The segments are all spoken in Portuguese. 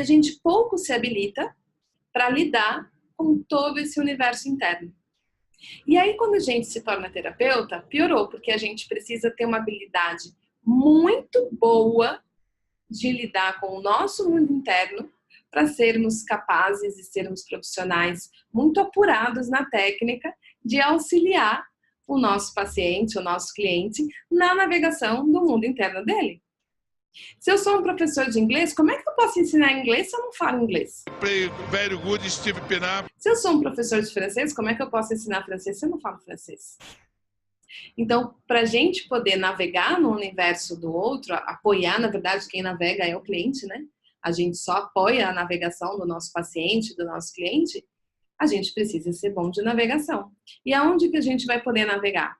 a gente pouco se habilita para lidar com todo esse universo interno. E aí, quando a gente se torna terapeuta, piorou, porque a gente precisa ter uma habilidade muito boa de lidar com o nosso mundo interno para sermos capazes e sermos profissionais muito apurados na técnica de auxiliar o nosso paciente, o nosso cliente, na navegação do mundo interno dele. Se eu sou um professor de inglês, como é que eu posso ensinar inglês se eu não falo inglês? Very good, Steve Pinap. Se eu sou um professor de francês, como é que eu posso ensinar francês se eu não falo francês? Então, para a gente poder navegar no universo do outro, apoiar, na verdade, quem navega é o cliente, né? A gente só apoia a navegação do nosso paciente, do nosso cliente, a gente precisa ser bom de navegação. E aonde que a gente vai poder navegar?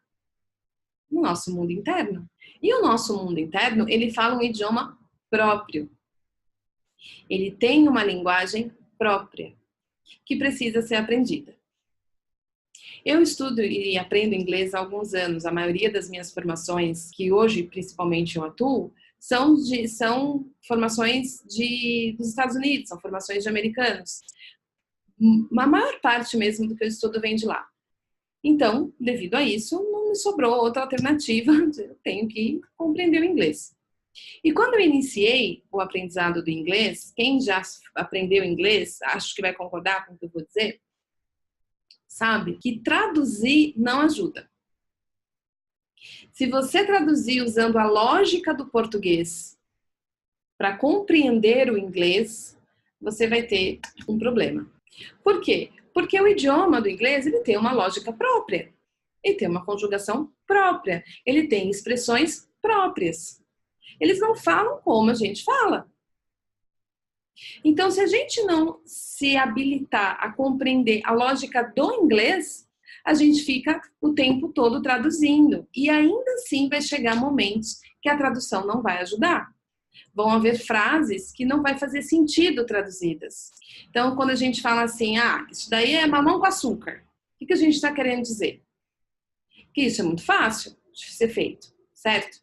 No nosso mundo interno. E o nosso mundo interno, ele fala um idioma próprio. Ele tem uma linguagem própria, que precisa ser aprendida. Eu estudo e aprendo inglês há alguns anos. A maioria das minhas formações, que hoje principalmente eu atuo, são formações dos Estados Unidos, são formações de americanos. A maior parte mesmo do que eu estudo vem de lá. Então, devido a isso, não me sobrou outra alternativa, eu tenho que compreender o inglês. E quando eu iniciei o aprendizado do inglês, quem já aprendeu inglês, acho que vai concordar com o que eu vou dizer, sabe que traduzir não ajuda. Se você traduzir usando a lógica do português para compreender o inglês, você vai ter um problema. Por quê? Porque o idioma do inglês, ele tem uma lógica própria. Ele tem uma conjugação própria. Ele tem expressões próprias. Eles não falam como a gente fala. Então, se a gente não se habilitar a compreender a lógica do inglês, a gente fica o tempo todo traduzindo. E ainda assim vai chegar momentos que a tradução não vai ajudar. Vão haver frases que não vai fazer sentido traduzidas. Então, quando a gente fala assim, isso daí é mamão com açúcar, o que a gente está querendo dizer? Que isso é muito fácil de ser feito, certo?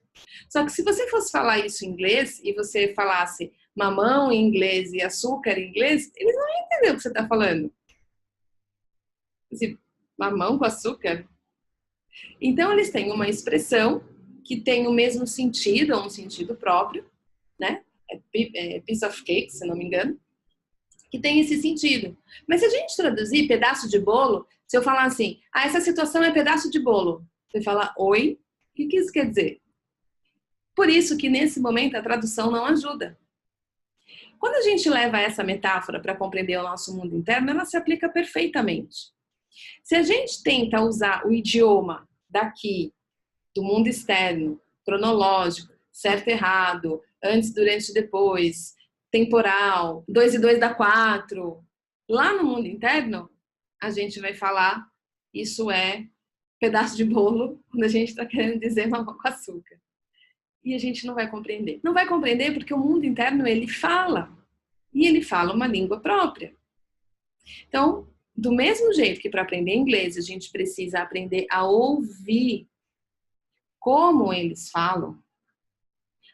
Só que se você fosse falar isso em inglês e você falasse mamão em inglês e açúcar em inglês, eles não iam entender o que você está falando. Assim, mamão com açúcar? Então, eles têm uma expressão que tem o mesmo sentido, ou um sentido próprio, né? É piece of cake, se não me engano, que tem esse sentido. Mas se a gente traduzir pedaço de bolo, se eu falar assim, essa situação é pedaço de bolo, você fala, oi, o que isso quer dizer? Por isso que nesse momento a tradução não ajuda. Quando a gente leva essa metáfora para compreender o nosso mundo interno, ela se aplica perfeitamente. Se a gente tenta usar o idioma daqui, do mundo externo, cronológico, certo e errado, antes, durante e depois, temporal, 2 e 2 dá 4, lá no mundo interno, a gente vai falar isso é pedaço de bolo, quando a gente está querendo dizer mamão com açúcar. E a gente não vai compreender. Não vai compreender porque o mundo interno, ele fala. E ele fala uma língua própria. Então, do mesmo jeito que para aprender inglês a gente precisa aprender a ouvir como eles falam,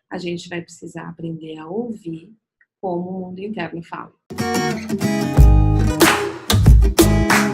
a gente vai precisar aprender a ouvir como o mundo interno fala.